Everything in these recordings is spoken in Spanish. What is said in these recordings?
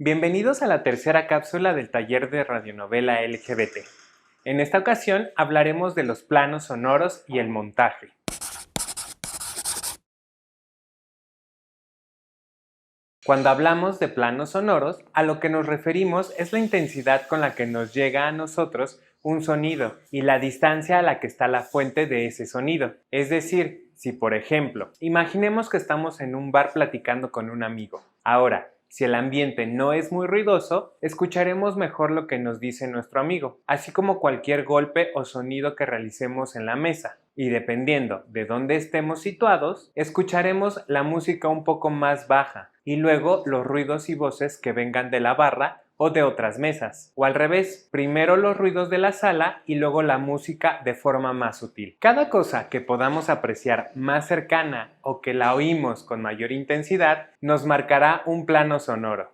Bienvenidos a la tercera cápsula del taller de radionovela LGBT. En esta ocasión hablaremos de los planos sonoros y el montaje. Cuando hablamos de planos sonoros, a lo que nos referimos es la intensidad con la que nos llega a nosotros un sonido y la distancia a la que está la fuente de ese sonido. Es decir, si por ejemplo, imaginemos que estamos en un bar platicando con un amigo. Ahora, si el ambiente no es muy ruidoso, escucharemos mejor lo que nos dice nuestro amigo, así como cualquier golpe o sonido que realicemos en la mesa. Y dependiendo de dónde estemos situados, escucharemos la música un poco más baja y luego los ruidos y voces que vengan de la barra o de otras mesas. O al revés, primero los ruidos de la sala y luego la música de forma más sutil. Cada cosa que podamos apreciar más cercana o que la oímos con mayor intensidad nos marcará un plano sonoro.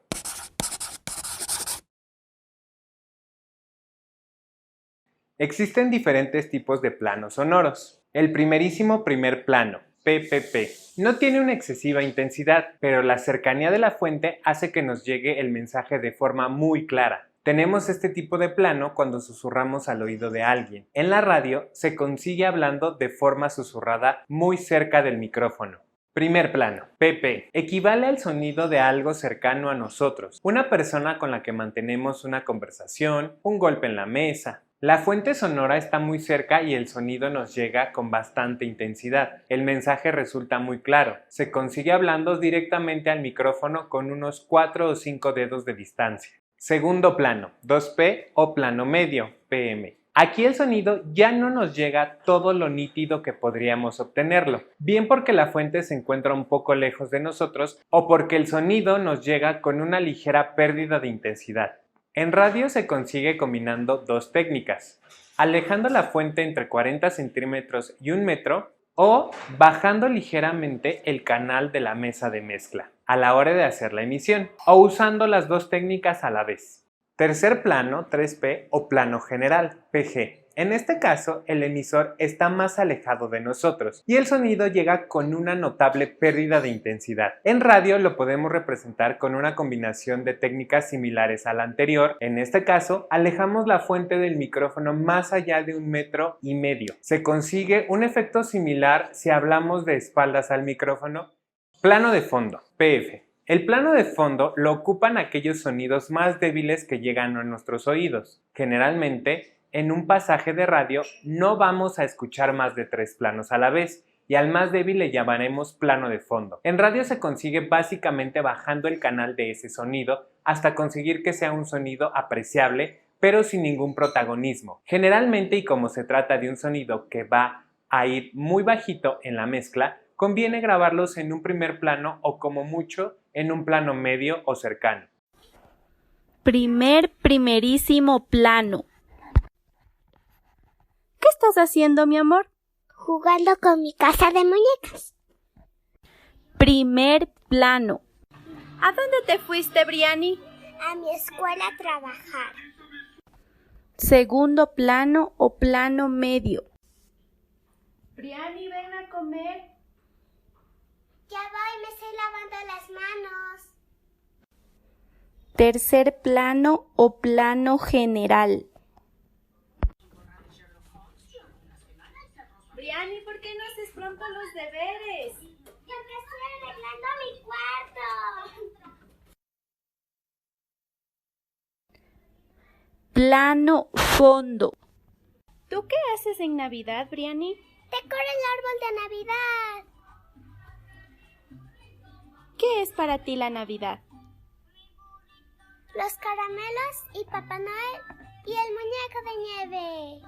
Existen diferentes tipos de planos sonoros. El primerísimo primer plano, PPP, no tiene una excesiva intensidad, pero la cercanía de la fuente hace que nos llegue el mensaje de forma muy clara. Tenemos este tipo de plano cuando susurramos al oído de alguien. En la radio se consigue hablando de forma susurrada muy cerca del micrófono. Primer plano, PP, equivale al sonido de algo cercano a nosotros, una persona con la que mantenemos una conversación, un golpe en la mesa. La fuente sonora está muy cerca y el sonido nos llega con bastante intensidad. El mensaje resulta muy claro. Se consigue hablando directamente al micrófono con unos 4 o 5 dedos de distancia. Segundo plano, 2P o plano medio, PM. Aquí el sonido ya no nos llega todo lo nítido que podríamos obtenerlo, bien porque la fuente se encuentra un poco lejos de nosotros o porque el sonido nos llega con una ligera pérdida de intensidad. En radio se consigue combinando dos técnicas, alejando la fuente entre 40 centímetros y 1 metro o bajando ligeramente el canal de la mesa de mezcla a la hora de hacer la emisión o usando las dos técnicas a la vez. Tercer plano, 3P o plano general, PG. En este caso, el emisor está más alejado de nosotros y el sonido llega con una notable pérdida de intensidad. En radio lo podemos representar con una combinación de técnicas similares a la anterior. En este caso, alejamos la fuente del micrófono más allá de 1,5 metros. Se consigue un efecto similar si hablamos de espaldas al micrófono. Plano de fondo, PF. El plano de fondo lo ocupan aquellos sonidos más débiles que llegan a nuestros oídos. Generalmente, en un pasaje de radio no vamos a escuchar más de 3 planos a la vez y al más débil le llamaremos plano de fondo. En radio se consigue básicamente bajando el canal de ese sonido hasta conseguir que sea un sonido apreciable pero sin ningún protagonismo. Generalmente, y como se trata de un sonido que va a ir muy bajito en la mezcla, conviene grabarlos en un primer plano o como mucho en un plano medio o cercano. Primerísimo plano. ¿Qué estás haciendo, mi amor? Jugando con mi casa de muñecas. Primer plano. ¿A dónde te fuiste, Briani? A mi escuela a trabajar. Segundo plano o plano medio. Briani, ven a comer. Ya voy, me estoy lavando las manos. Tercer plano o plano general. Briani, ¿por qué no haces pronto los deberes? Porque estoy arreglando mi cuarto. Plano fondo. ¿Tú qué haces en Navidad, Briani? Decoro el árbol de Navidad. ¿Qué es para ti la Navidad? Los caramelos y Papá Noel y el muñeco de nieve.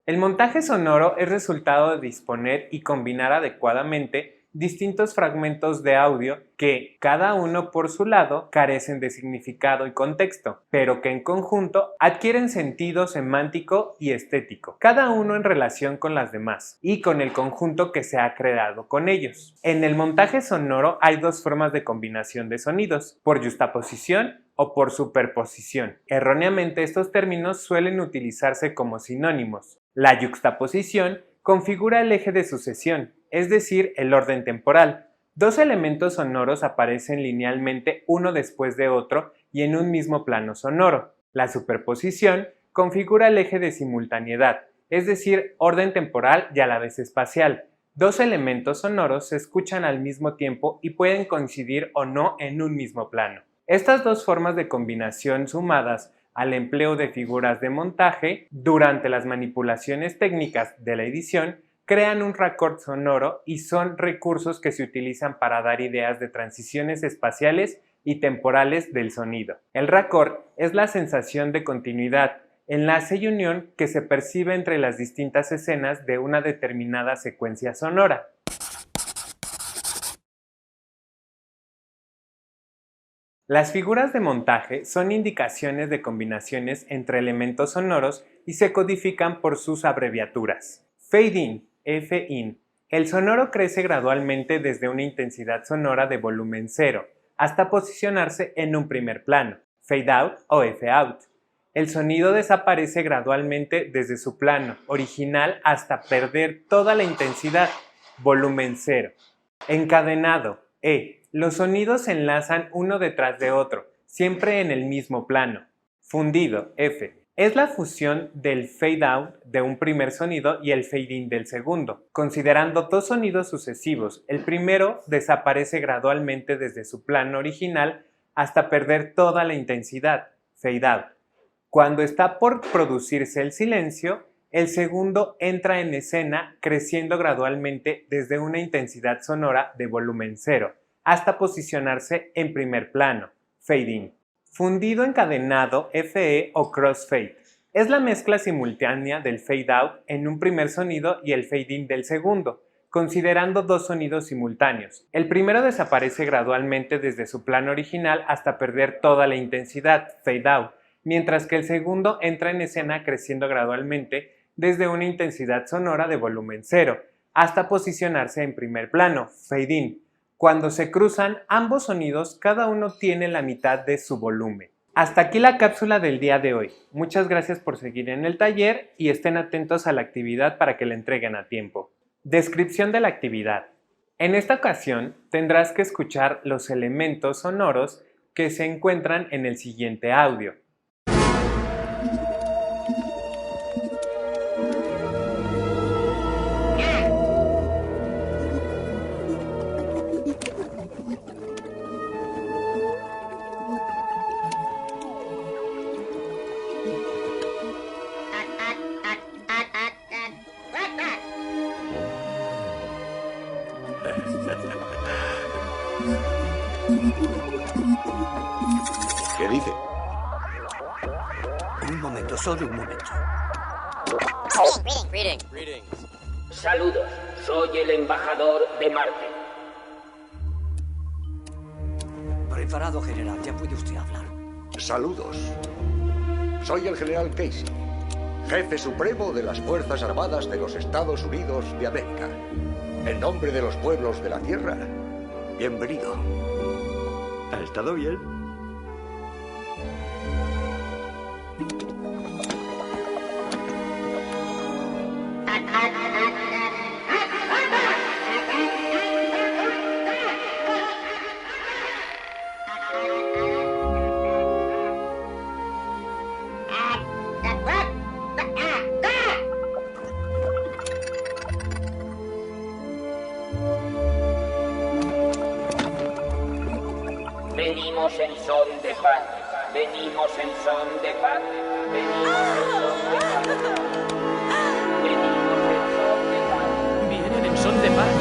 El montaje sonoro es resultado de disponer y combinar adecuadamente distintos fragmentos de audio que, cada uno por su lado, carecen de significado y contexto, pero que en conjunto adquieren sentido semántico y estético, cada uno en relación con las demás y con el conjunto que se ha creado con ellos. En el montaje sonoro hay dos formas de combinación de sonidos, por yuxtaposición o por superposición. Erróneamente estos términos suelen utilizarse como sinónimos. La yuxtaposición configura el eje de sucesión, es decir, el orden temporal. Dos elementos sonoros aparecen linealmente uno después de otro y en un mismo plano sonoro. La superposición configura el eje de simultaneidad, es decir, orden temporal y a la vez espacial. Dos elementos sonoros se escuchan al mismo tiempo y pueden coincidir o no en un mismo plano. Estas dos formas de combinación sumadas al empleo de figuras de montaje durante las manipulaciones técnicas de la edición crean un raccord sonoro y son recursos que se utilizan para dar ideas de transiciones espaciales y temporales del sonido. El raccord es la sensación de continuidad, enlace y unión que se percibe entre las distintas escenas de una determinada secuencia sonora. Las figuras de montaje son indicaciones de combinaciones entre elementos sonoros y se codifican por sus abreviaturas. Fade in, F-in. El sonoro crece gradualmente desde una intensidad sonora de volumen 0 hasta posicionarse en un primer plano. Fade out o F-out. El sonido desaparece gradualmente desde su plano original hasta perder toda la intensidad. Volumen 0. Encadenado, E. Los sonidos se enlazan uno detrás de otro, siempre en el mismo plano. Fundido, F. Es la fusión del fade out de un primer sonido y el fade in del segundo. Considerando dos sonidos sucesivos, el primero desaparece gradualmente desde su plano original hasta perder toda la intensidad. Fade out. Cuando está por producirse el silencio, el segundo entra en escena creciendo gradualmente desde una intensidad sonora de volumen 0 hasta posicionarse en primer plano. Fade in. Fundido encadenado, FE o crossfade. Es la mezcla simultánea del fade out en un primer sonido y el fade in del segundo, considerando dos sonidos simultáneos. El primero desaparece gradualmente desde su plano original hasta perder toda la intensidad, fade out, mientras que el segundo entra en escena creciendo gradualmente desde una intensidad sonora de volumen 0 hasta posicionarse en primer plano, fade in. Cuando se cruzan ambos sonidos, cada uno tiene la mitad de su volumen. Hasta aquí la cápsula del día de hoy. Muchas gracias por seguir en el taller y estén atentos a la actividad para que la entreguen a tiempo. Descripción de la actividad. En esta ocasión tendrás que escuchar los elementos sonoros que se encuentran en el siguiente audio. ¿Qué dice? Un momento, solo un momento. Greetings. Saludos, soy el embajador de Marte. Preparado, general, ya puede usted hablar. Saludos. Soy el general Casey, jefe supremo de las Fuerzas Armadas de los Estados Unidos de América. En nombre de los pueblos de la Tierra, bienvenido. ¿Ha estado bien? Venimos en son de paz, venimos en son de paz, venimos en son de paz, venimos en son de paz. Vienen en son de paz.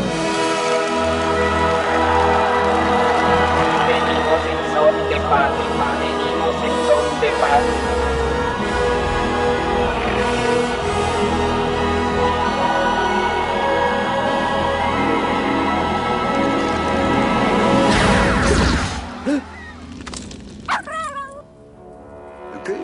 Venimos en son de paz, venimos en son de paz. ¿Qué?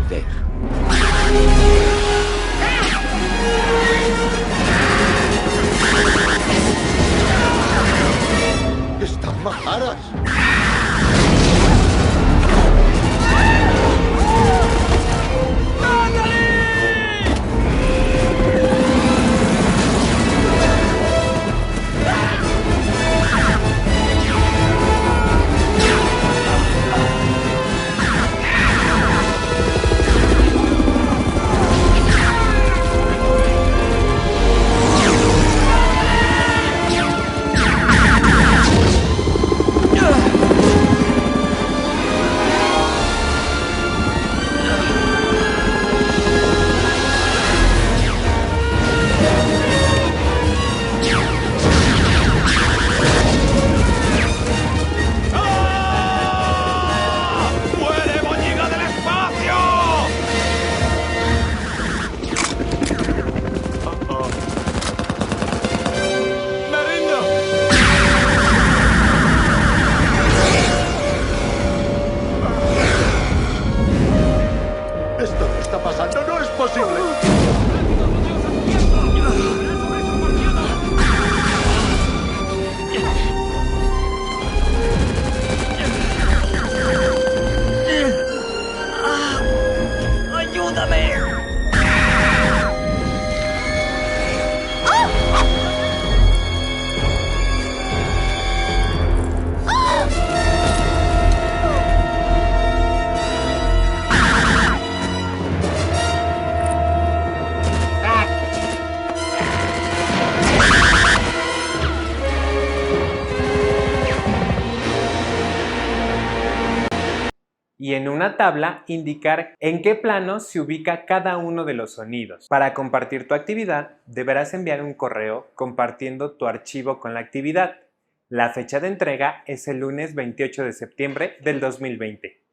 entender. ¡Están majaras! Esto no está pasando, no es posible. ¡Ayúdame! Y en una tabla indicar en qué plano se ubica cada uno de los sonidos. Para compartir tu actividad, deberás enviar un correo compartiendo tu archivo con la actividad. La fecha de entrega es el lunes 28 de septiembre del 2020.